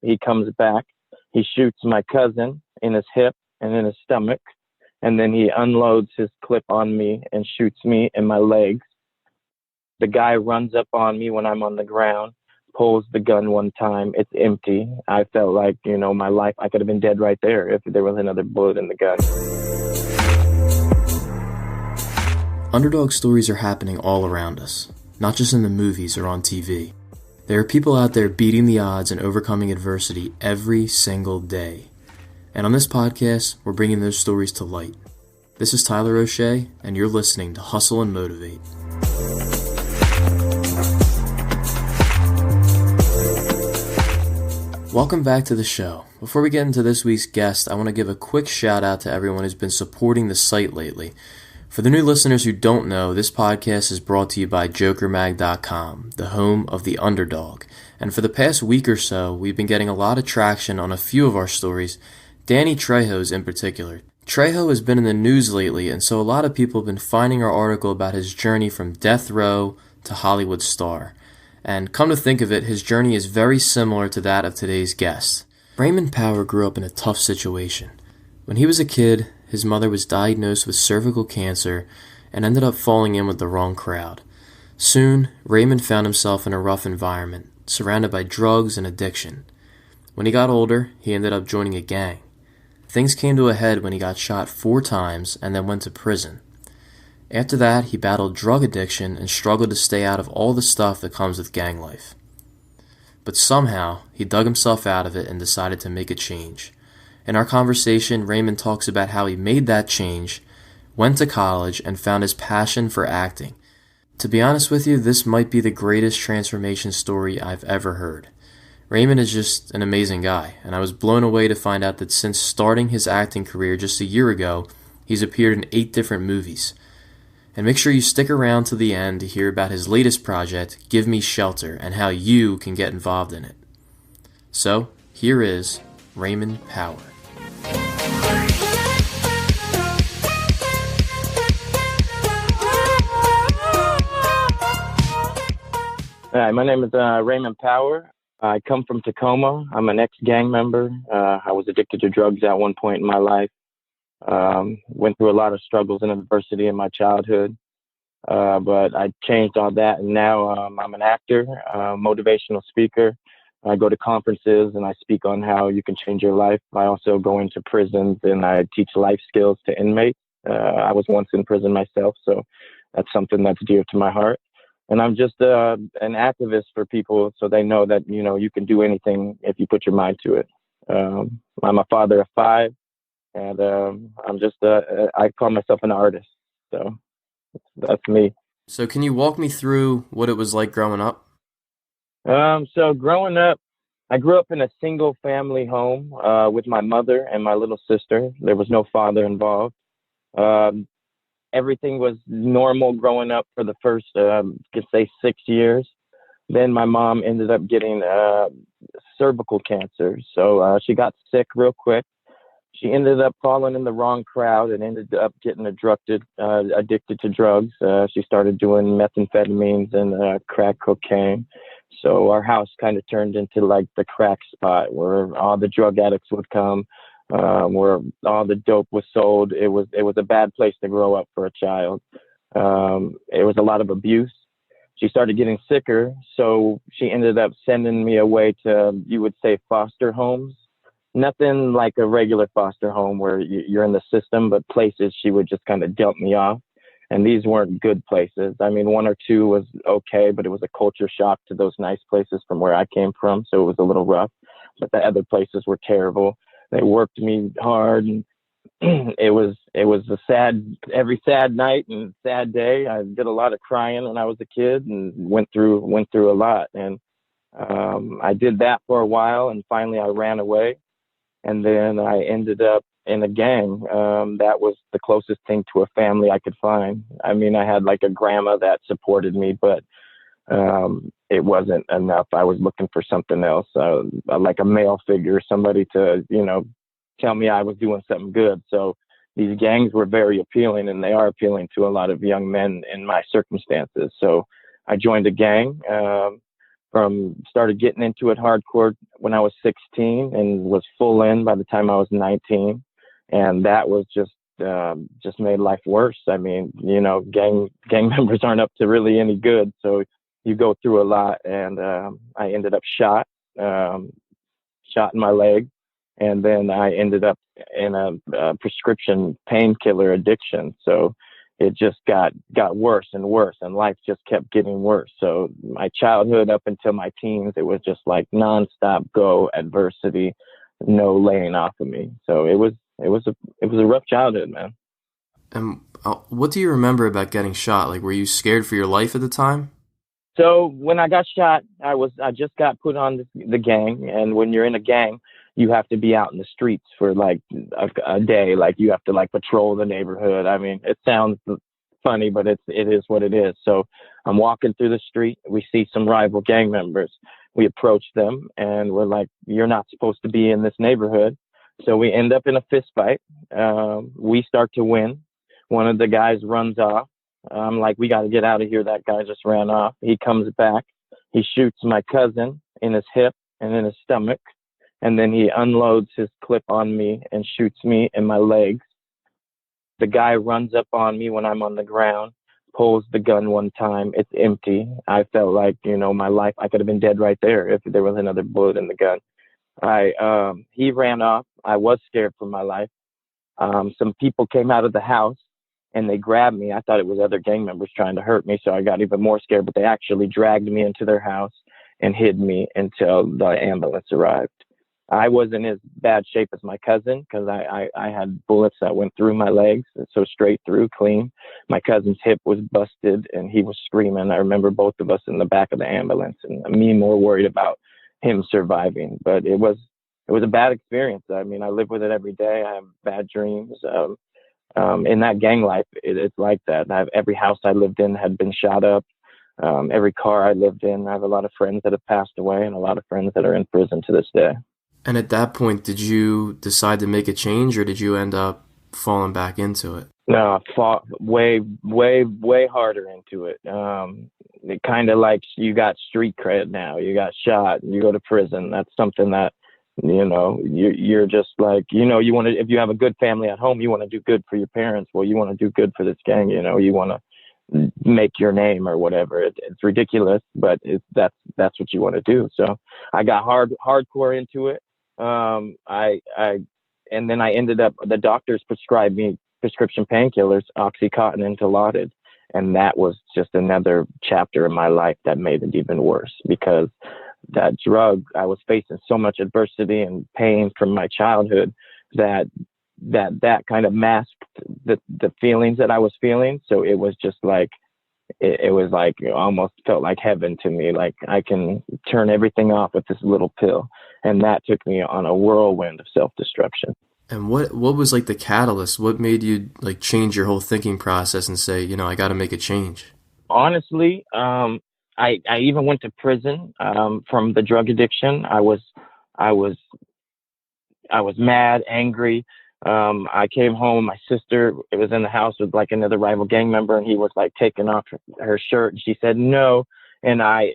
He comes back. He shoots my cousin in his hip and in his stomach. And then he unloads his clip on me and shoots me in my legs. The guy runs up on me when I'm on the ground, pulls the gun one time. It's empty. I felt like, my life, I could have been dead right there if there was another bullet in the gun. Underdog stories are happening all around us, not just in the movies or on TV. There are people out there beating the odds and overcoming adversity every single day. And on this podcast, we're bringing those stories to light. This is Tyler O'Shea, and you're listening to Hustle and Motivate. Welcome back to the show. Before we get into this week's guest, I want to give a quick shout out to everyone who's been supporting the site lately. For the new listeners who don't know, this podcast is brought to you by JokerMag.com, the home of the underdog. And for the past week or so, we've been getting a lot of traction on a few of our stories, Danny Trejo's in particular. Trejo has been in the news lately, and so a lot of people have been finding our article about his journey from death row to Hollywood star. And come to think of it, his journey is very similar to that of today's guest. Raymond Power grew up in a tough situation. When he was a kid, his mother was diagnosed with cervical cancer and ended up falling in with the wrong crowd. Soon, Raymond found himself in a rough environment, surrounded by drugs and addiction. When he got older, he ended up joining a gang. Things came to a head when he got shot 4 times and then went to prison. After that, he battled drug addiction and struggled to stay out of all the stuff that comes with gang life. But somehow, he dug himself out of it and decided to make a change. In our conversation, Raymond talks about how he made that change, went to college, and found his passion for acting. To be honest with you, this might be the greatest transformation story I've ever heard. Raymond is just an amazing guy, and I was blown away to find out that since starting his acting career just a year ago, he's appeared in 8 different movies. And make sure you stick around to the end to hear about his latest project, Give Me Shelter, and how you can get involved in it. So, here is Raymond Power. Hi, my name is Raymond Power. I come from Tacoma. I'm an ex-gang member. I was addicted to drugs at one point in my life. Went through a lot of struggles and adversity in my childhood, but I changed all that, and now I'm an actor, motivational speaker. I go to conferences and I speak on how you can change your life. I also go into prisons and I teach life skills to inmates. I was once in prison myself, so that's something that's dear to my heart. And I'm just an activist for people so they know that, you can do anything if you put your mind to it. I'm a father of 5, and I call myself an artist. So that's me. So can you walk me through what it was like growing up? So growing up, I grew up in a single family home with my mother and my little sister. There was no father involved. Everything was normal growing up for the first, 6 years. Then my mom ended up getting cervical cancer. So she got sick real quick. She ended up falling in the wrong crowd and ended up getting addicted to drugs. She started doing methamphetamines and crack cocaine. So our house kind of turned into like the crack spot where all the drug addicts would come. Where all the dope was sold. It was a bad place to grow up for a child. It was a lot of abuse. She started getting sicker, so she ended up sending me away to, you would say, foster homes. Nothing like a regular foster home where you're in the system, but places she would just kind of dump me off. And these weren't good places. I mean, 1 or 2 was okay, but it was a culture shock to those nice places from where I came from, so it was a little rough. But the other places were terrible. They worked me hard, and it was every sad night and sad day. I did a lot of crying when I was a kid and went through a lot. And I did that for a while, and finally I ran away. And then I ended up in a gang. That was the closest thing to a family I could find. I mean, I had like a grandma that supported me, but it wasn't enough. I was looking for something else, like a male figure, somebody to, tell me I was doing something good. So these gangs were very appealing, and they are appealing to a lot of young men in my circumstances. So I joined a gang. Started getting into it hardcore when I was 16 and was full in by the time I was 19. And that was just made life worse. I mean, gang members aren't up to really any good. So you go through a lot, and I ended up um, shot in my leg, and then I ended up in a prescription painkiller addiction. So it just got worse and worse, and life just kept getting worse. So my childhood up until my teens, it was just like nonstop go adversity, no laying off of me. So it was a rough childhood, man. And what do you remember about getting shot? Like, were you scared for your life at the time? So when I got shot, I just got put on the gang, and when you're in a gang, you have to be out in the streets for like a day. Like you have to like patrol the neighborhood. I mean, it sounds funny, but it is what it is. So I'm walking through the street. We see some rival gang members. We approach them, and we're like, "You're not supposed to be in this neighborhood." So we end up in a fist fight. We start to win. One of the guys runs off. I'm like, we got to get out of here. That guy just ran off. He comes back. He shoots my cousin in his hip and in his stomach. And then he unloads his clip on me and shoots me in my legs. The guy runs up on me when I'm on the ground, pulls the gun one time. It's empty. I felt like, my life, I could have been dead right there if there was another bullet in the gun. He ran off. I was scared for my life. Some people came out of the house and they grabbed me. I thought it was other gang members trying to hurt me, so I got even more scared. But they actually dragged me into their house and hid me until the ambulance arrived. I was in as bad shape as my cousin because I had bullets that went through my legs, so straight through, clean. My cousin's hip was busted and he was screaming. I remember both of us in the back of the ambulance, and me more worried about him surviving. But it was a bad experience. I mean, I live with it every day. I have bad dreams. In that gang life, it's like that. Every house I lived in had been shot up. Every car I lived in, I have a lot of friends that have passed away and a lot of friends that are in prison to this day. And at that point, did you decide to make a change, or did you end up falling back into it? No, I fought way, way, way harder into it. It kind of like you got street cred now. You got shot, you go to prison. That's something that, you're just like, you want to, if you have a good family at home, you want to do good for your parents. Well, you want to do good for this gang, you want to make your name or whatever. It's ridiculous, but that's what you want to do. So I got hardcore into it. And then I ended up, the doctors prescribed me prescription painkillers, Oxycontin and Dilaudid. And that was just another chapter in my life that made it even worse, because that drug, I was facing so much adversity and pain from my childhood that kind of masked the feelings that I was feeling. So it was just like, it was like, it almost felt like heaven to me. Like I can turn everything off with this little pill. And that took me on a whirlwind of self-destruction. And what was like the catalyst? What made you like change your whole thinking process and say, I got to make a change? Honestly, I even went to prison from the drug addiction. I was mad, angry. I came home. My sister, it was in the house with like another rival gang member, and he was like taking off her shirt, and she said no. And I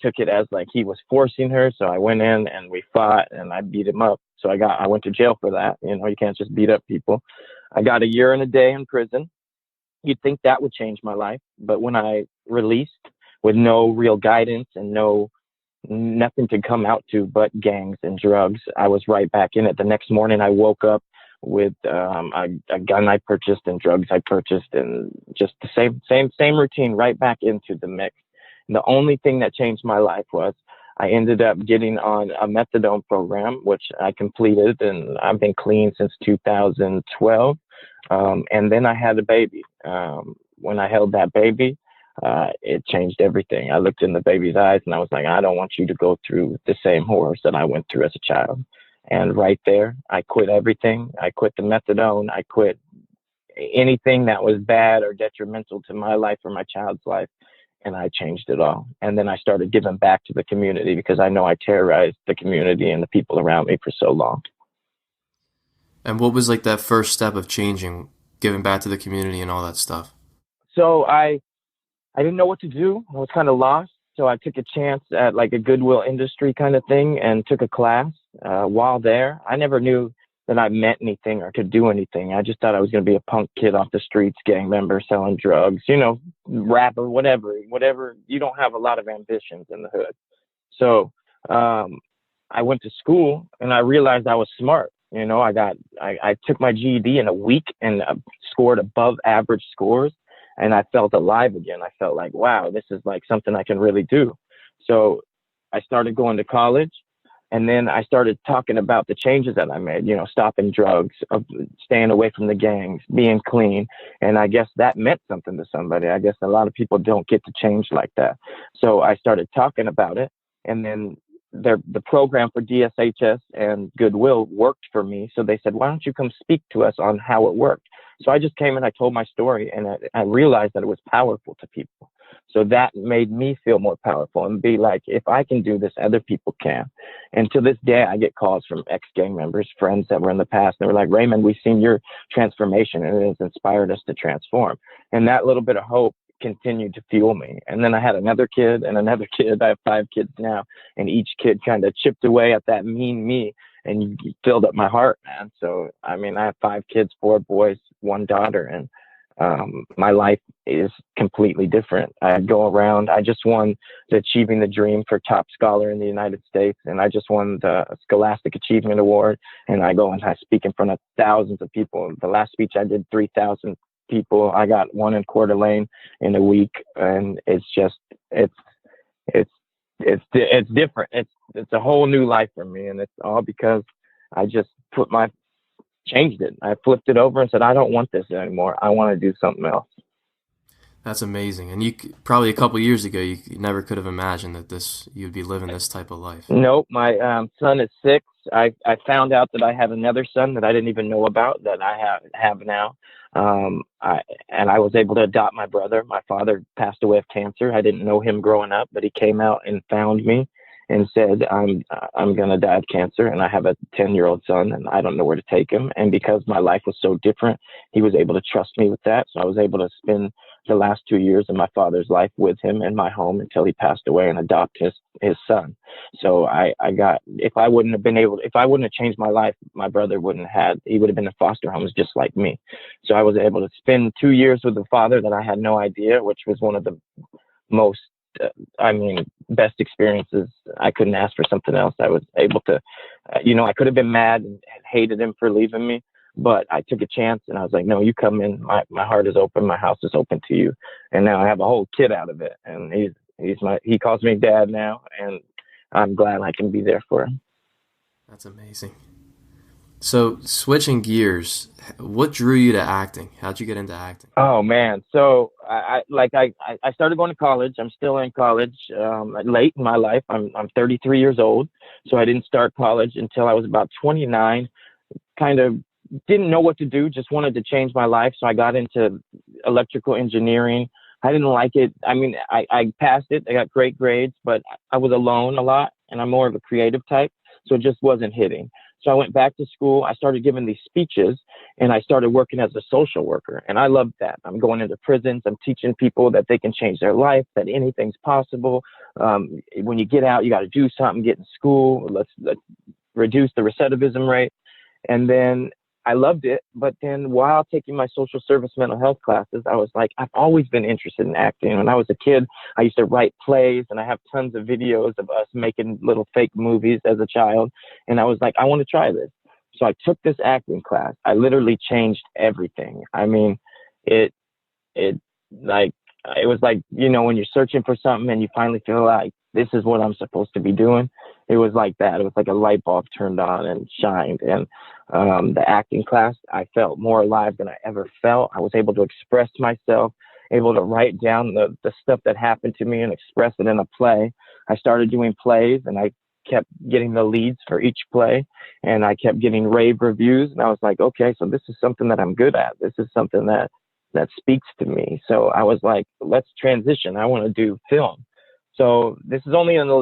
took it as like he was forcing her. So I went in and we fought, and I beat him up. So I went to jail for that. You can't just beat up people. I got a year and a day in prison. You'd think that would change my life, but when I released with no real guidance and nothing to come out to but gangs and drugs, I was right back in it. The next morning, I woke up with a gun I purchased and drugs I purchased, and just the same routine, right back into the mix. And the only thing that changed my life was I ended up getting on a methadone program, which I completed, and I've been clean since 2012. And then I had a baby. When I held that baby, it changed everything. I looked in the baby's eyes and I was like, I don't want you to go through the same horrors that I went through as a child. And right there, I quit everything. I quit the methadone. I quit anything that was bad or detrimental to my life or my child's life. And I changed it all. And then I started giving back to the community, because I know I terrorized the community and the people around me for so long. And what was like that first step of changing, giving back to the community and all that stuff? So I didn't know what to do. I was kind of lost. So I took a chance at like a Goodwill industry kind of thing and took a class. While there, I never knew that I meant anything or could do anything. I just thought I was going to be a punk kid off the streets, gang member, selling drugs, rapper, whatever. You don't have a lot of ambitions in the hood. So I went to school and I realized I was smart. I took my GED in a week and scored above average scores, and I felt alive again. I felt like, wow, this is like something I can really do. So I started going to college, and then I started talking about the changes that I made, stopping drugs, staying away from the gangs, being clean. And I guess that meant something to somebody. I guess a lot of people don't get to change like that. So I started talking about it, and then the program for DSHS and Goodwill worked for me. So they said, why don't you come speak to us on how it worked? So I just came and I told my story, and I realized that it was powerful to people. So that made me feel more powerful and be like, if I can do this, other people can. And to this day, I get calls from ex-gang members, friends that were in the past. And they were like, Raymond, we've seen your transformation and it has inspired us to transform. And that little bit of hope continued to fuel me. And then I had another kid and another kid. I have 5 kids now, and each kid kind of chipped away at that mean me and filled up my heart, man. So, I mean, I have 5 kids, 4 boys, 1 daughter, and my life is completely different. I go around, I just won the Achieving the Dream for top scholar in the United States, and I just won the Scholastic Achievement Award, and I go and I speak in front of thousands of people. The last speech I did, 3,000 people. I got one in Coeur d'Alene in a week, and it's different. It's a whole new life for me, and it's all because I just changed it. I flipped it over and said, I don't want this anymore. I want to do something else. That's amazing. And you probably a couple years ago, you never could have imagined that you'd be living this type of life. Nope. My son is 6. I found out that I have another son that I didn't even know about that I have now. I was able to adopt my brother. My father passed away of cancer. I didn't know him growing up, but he came out and found me and said, I'm going to die of cancer. And I have a 10-year-old son, and I don't know where to take him. And because my life was so different, he was able to trust me with that. So I was able to spend the last 2 years of my father's life with him in my home until he passed away, and adopt his son. So if I wouldn't have changed my life, my brother he would have been in foster homes just like me. So I was able to spend 2 years with a father that I had no idea, which was one of the most, best experiences. I couldn't ask for something else. I was able to, I could have been mad and hated him for leaving me, but I took a chance and I was like, no, you come in. My heart is open. My house is open to you. And now I have a whole kid out of it. And he calls me dad now, and I'm glad I can be there for him. That's amazing. So switching gears, what drew you to acting? How'd you get into acting? Oh man. So I started going to college. I'm still in college, late in my life. I'm 33 years old. So I didn't start college until I was about 29, kind of didn't know what to do. Just wanted to change my life. So I got into electrical engineering. I didn't like it. I passed it. I got great grades, but I was alone a lot, and I'm more of a creative type. So it just wasn't hitting. So I went back to school. I started giving these speeches, and I started working as a social worker. And I loved that. I'm going into prisons. I'm teaching people that they can change their life, that anything's possible. When you get out, you got to do something, get in school. Let's reduce the recidivism rate. And then I loved it. But then while taking my social service mental health classes, I was like, I've always been interested in acting. When I was a kid, I used to write plays, and I have tons of videos of us making little fake movies as a child. And I was like, I want to try this. So I took this acting class. I literally changed everything. I mean, it was like, when you're searching for something and you finally feel like this is what I'm supposed to be doing. It was like that. It was like a light bulb turned on and shined. And the acting class, I felt more alive than I ever felt. I was able to express myself, able to write down the stuff that happened to me and express it in a play. I started doing plays, and I kept getting the leads for each play, and I kept getting rave reviews. And I was like, okay, so this is something that I'm good at. This is something that speaks to me. So I was like, let's transition. I want to do film. So this is only in the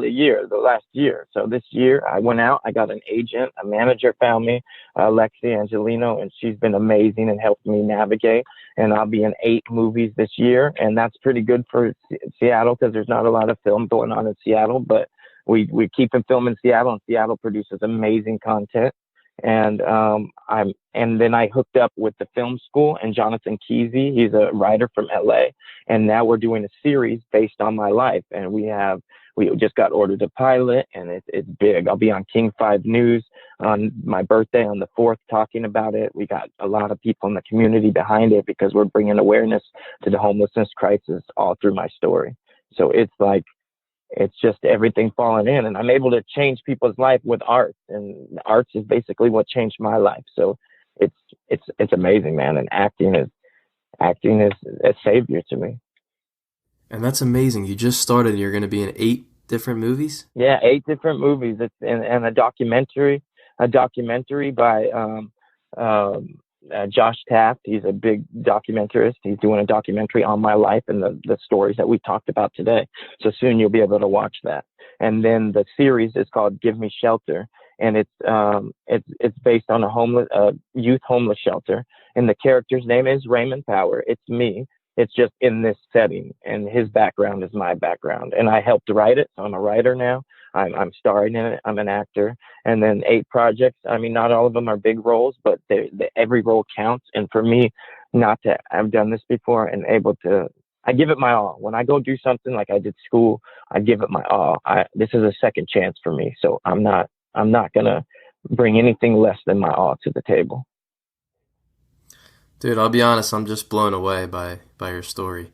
last year. So this year I went out, I got an agent, a manager found me, Lexi Angelino, and she's been amazing and helped me navigate. And I'll be in 8 movies this year, and that's pretty good for Seattle because there's not a lot of film going on in Seattle, but we keep in film in Seattle, and Seattle produces amazing content. And and then I hooked up with the film school and Jonathan Kesey. He's a writer from LA, and now we're doing a series based on my life. And we just got ordered a pilot, and it's big. I'll be on King 5 News on my birthday on the 4th talking about it. We got a lot of people in the community behind it because we're bringing awareness to the homelessness crisis all through my story. So it's just everything falling in, and I'm able to change people's life with art, and arts is basically what changed my life. So it's amazing, man. And acting is a savior to me. And that's amazing. You just started and you're going to be in 8 different movies? Yeah, 8 different movies. It's and a documentary by Josh Taft. He's a big documentarist. He's doing a documentary on my life and the stories that we talked about today. So soon you'll be able to watch that. And then the series is called Give Me Shelter, and it's based on a youth homeless shelter. And the character's name is Raymond Power. It's me. It's just in this setting, and his background is my background. And I helped write it, so I'm a writer now. I'm starring in it. I'm an actor. And then 8 projects. I mean, not all of them are big roles, but every role counts. And for me, I've done this before and I give it my all. When I go do something like I did school, I give it my all. This is a second chance for me. So I'm not going to bring anything less than my all to the table. Dude, I'll be honest, I'm just blown away by your story.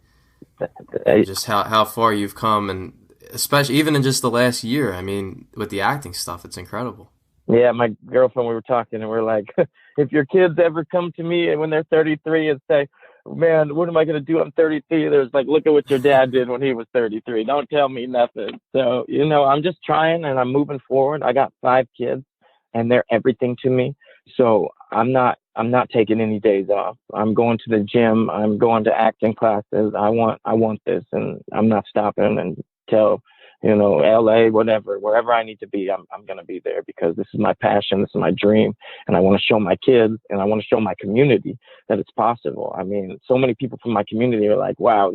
And just how far you've come, and especially even in just the last year. I mean, with the acting stuff, it's incredible. Yeah, my girlfriend, we were talking, and we're like, if your kids ever come to me when they're 33 and say, man, what am I going to do? I'm 33. There's like, look at what your dad did when he was 33. Don't tell me nothing. So, I'm just trying, and I'm moving forward. I got 5 kids, and they're everything to me. So I'm not taking any days off. I'm going to the gym. I'm going to acting classes. I want this, and I'm not stopping until, LA, whatever, wherever I need to be, I'm going to be there because this is my passion. This is my dream. And I want to show my kids, and I want to show my community that it's possible. I mean, so many people from my community are like, wow,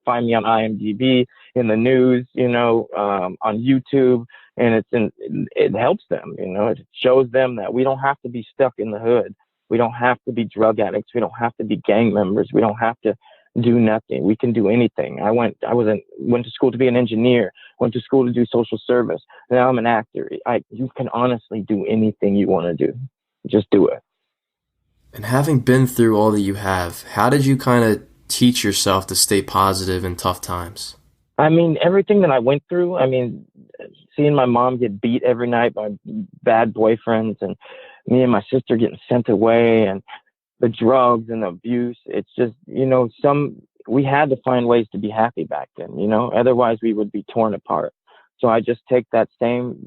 find me on IMDb, in the news, on YouTube. And it helps them, it shows them that we don't have to be stuck in the hood. We don't have to be drug addicts. We don't have to be gang members. We don't have to do nothing. We can do anything. I went to school to be an engineer, went to school to do social service. Now I'm an actor. You can honestly do anything you want to do. Just do it. And having been through all that you have, how did you kind of teach yourself to stay positive in tough times? I mean, everything that I went through, seeing my mom get beat every night by bad boyfriends, and me and my sister getting sent away, and the drugs and the abuse. It's just, we had to find ways to be happy back then, otherwise we would be torn apart. So I just take that same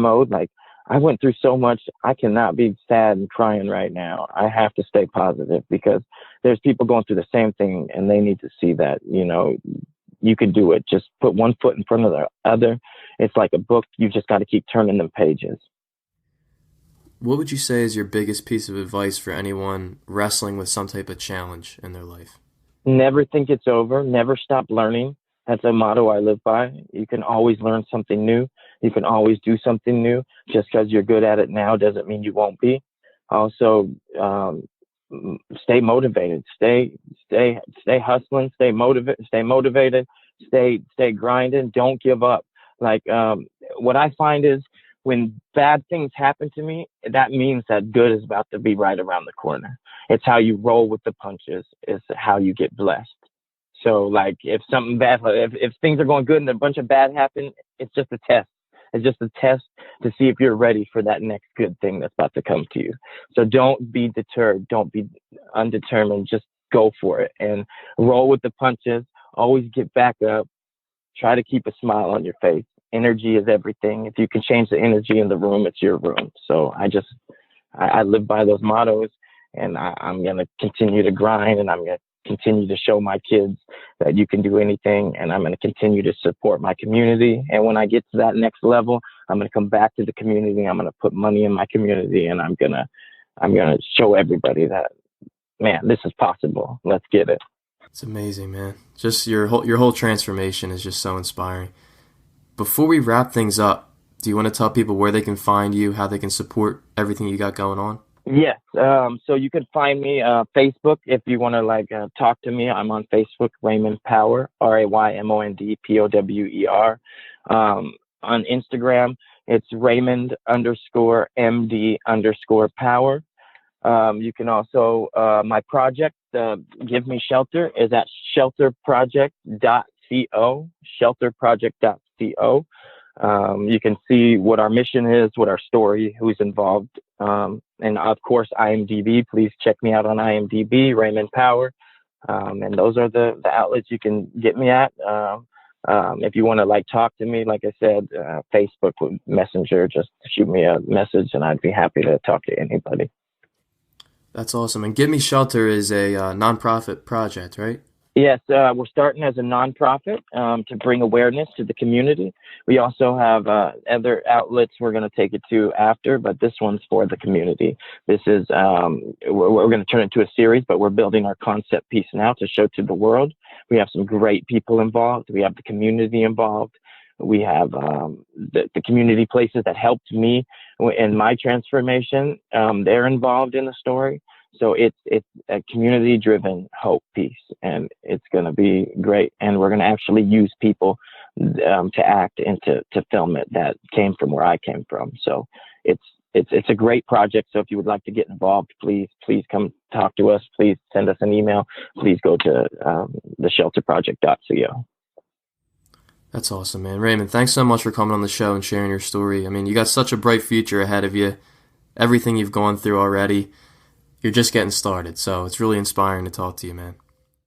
mode. Like, I went through so much. I cannot be sad and crying right now. I have to stay positive because there's people going through the same thing, and they need to see that, you can do it. Just put one foot in front of the other. It's like a book. You just got to keep turning them pages. What would you say is your biggest piece of advice for anyone wrestling with some type of challenge in their life? Never think it's over. Never stop learning. That's a motto I live by. You can always learn something new. You can always do something new. Just because you're good at it now doesn't mean you won't be. Also, stay motivated. Stay hustling. Stay motivated. Stay grinding. Don't give up. Like, what I find is when bad things happen to me, that means that good is about to be right around the corner. It's how you roll with the punches. It's how you get blessed. So, like, if something bad, if things are going good and a bunch of bad happen, it's just a test. It's just a test to see if you're ready for that next good thing that's about to come to you. So don't be deterred. Don't be undetermined. Just go for it and roll with the punches. Always get back up. Try to keep a smile on your face. Energy is everything. If you can change the energy in the room, it's your room. So I live by those mottos, and I'm going to continue to grind, and I'm going to continue to show my kids that you can do anything, and I'm going to continue to support my community. And when I get to that next level, I'm going to come back to the community. I'm going to put money in my community, and I'm going to show everybody that, man, this is possible. Let's get it. It's amazing, man. Just your whole transformation is just so inspiring. Before we wrap things up, do you want to tell people where they can find you, how they can support everything you got going on? Yes. So you can find me Facebook if you want to talk to me. I'm on Facebook, Raymond Power, RaymondPower. On Instagram, it's Raymond_MD_Power. You can also, my project, Give Me Shelter, is at shelterproject.co, shelterproject.co. You can see what our mission is, what our story, who's involved. And of course, IMDb, please check me out on IMDb, Raymond Power. And those are the outlets you can get me at. If you want to talk to me, like I said, Facebook Messenger, just shoot me a message and I'd be happy to talk to anybody. That's awesome. And Give Me Shelter is a nonprofit project, right? Yes, we're starting as a nonprofit to bring awareness to the community. We also have other outlets we're going to take it to after, but this one's for the community. This is, we're going to turn it into a series, but we're building our concept piece now to show to the world. We have some great people involved. We have the community involved. We have the community places that helped me in my transformation. They're involved in the story. So it's a community-driven hope piece, and it's going to be great. And we're going to actually use people to act and to film it that came from where I came from. So it's a great project. So if you would like to get involved, please come talk to us. Please send us an email. Please go to theshelterproject.co. That's awesome, man. Raymond, thanks so much for coming on the show and sharing your story. I mean, you got such a bright future ahead of you. Everything you've gone through already. You're just getting started, so it's really inspiring to talk to you, man.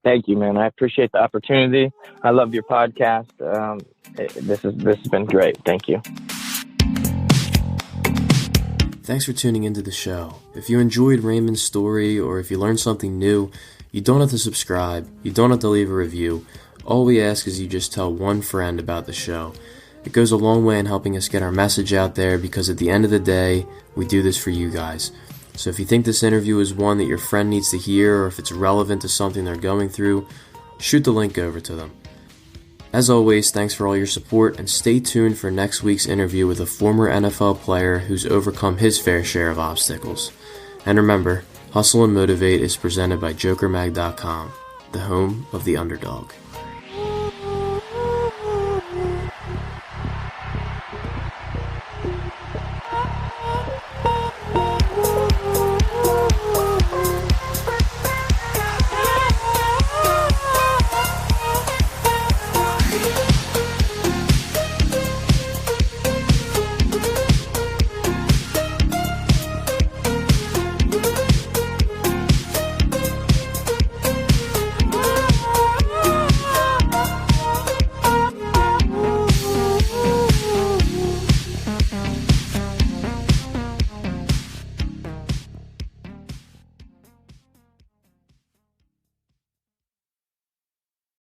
Thank you, man. I appreciate the opportunity. I love your podcast. This has been great. Thank you. Thanks for tuning into the show. If you enjoyed Raymond's story or if you learned something new, you don't have to subscribe. You don't have to leave a review. All we ask is you just tell one friend about the show. It goes a long way in helping us get our message out there because at the end of the day, we do this for you guys. So if you think this interview is one that your friend needs to hear or if it's relevant to something they're going through, shoot the link over to them. As always, thanks for all your support and stay tuned for next week's interview with a former NFL player who's overcome his fair share of obstacles. And remember, Hustle and Motivate is presented by JokerMag.com, the home of the underdog.